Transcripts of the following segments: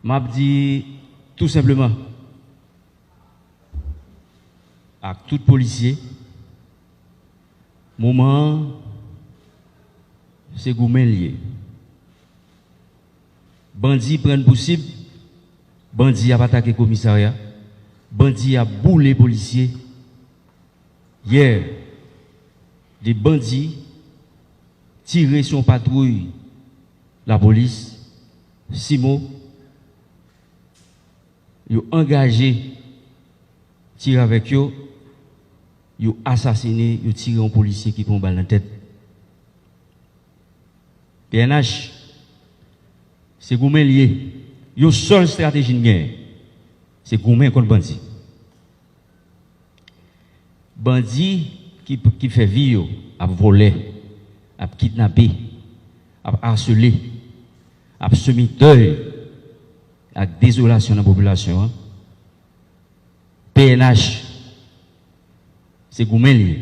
M'a dit tout simplement à tout policier, moment c'est goumen lié. Bandit prennent possible, bandit a attaqué commissariat, bandit a boulé policier. Hier, des bandits tiré son patrouille, la police, Simo, ils ont engagé, tiré avec eux, ils ont assassiné, ils ont tiré un policier qui prend balle dans la tête. PNH, c'est Goumen lié. Une seule stratégie de guerre, c'est Goumen contre bandit. Bandit qui fait vie, à voler, à kidnapper, à harceler, à semer deuil, à désolation dans la population. PNH, c'est Goumen lié.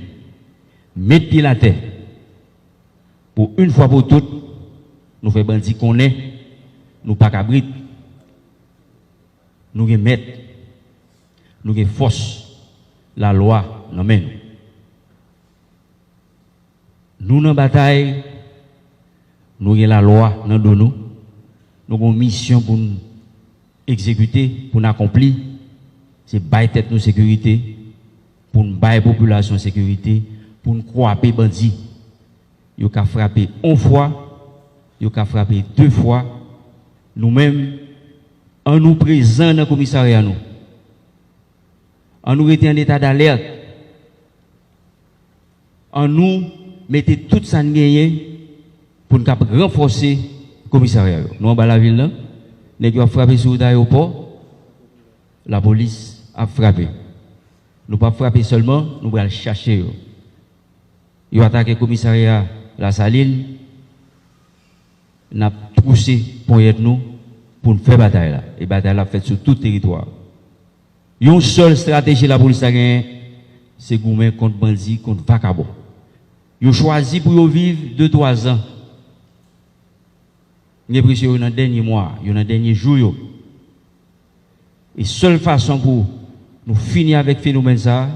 Mettez pied la tête. Pour une fois pour toutes, nous faisons bandit qu'on est, nous pas cabrit, nous sommes maîtres, nous sommes force, la loi nous mène. Nous dans la bataille, nous avons la loi dans nous, nous avons une mission pour nous exécuter, pour nous accomplir, c'est bailler tête nos sécurité, pour nous bailler population sécurité, pour nous croiser bandits. Ils ont frappé une fois, ils ont frappé deux fois. Nous-mêmes, en nous présent dans le commissariat, en nous étant en état d'alerte, en nous mettez tout ça en pour nous renforcer le commissariat. Nous, en bas de la ville, nous avons frappé sur l'aéroport, la police a frappé. Nous pas frapper seulement, nous allons chercher. Ils ont attaqué le commissariat La Saline, nous avons poussé pour nous pour nous faire bataille là. Et bataille là faite sur tout le territoire. Une seule stratégie de la police a gagné, c'est Goumen contre bandit, contre vacabon. Ils ont choisi pour vivre 2-3 ans. Ils ont pris dans le dernier mois, dans le dernier jour. Et seule façon pour nous finir avec le phénomène ça,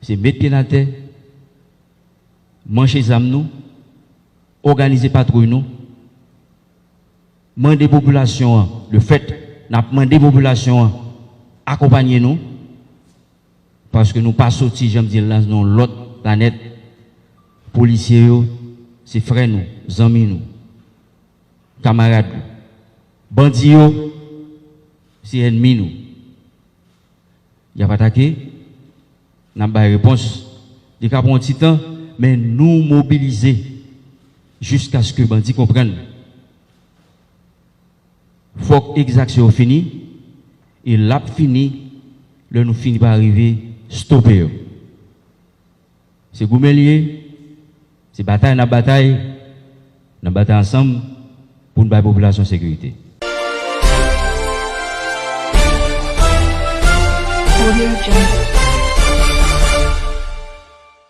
c'est mettre pied dans la terre, manger les âmes nous, organiser patrouille nous, demander population, le fait, n'a demandé population, accompagner nous, parce que nous pas sortis, j'aime dire, dans l'autre planète, policiers, c'est frères nous, amis nous, camarades nous, bandits, c'est ennemis nous. Il n'y a pas attaqué, n'a pas de réponse. Il y a un petit temps, mais nous mobiliser jusqu'à ce que les bandits comprennent. Il faut que l'exaction finisse, et là fini, là nous finissons par arriver, stopper. C'est Goumen lié, c'est bataille ensemble pour une population sécurité. Audio Jungle.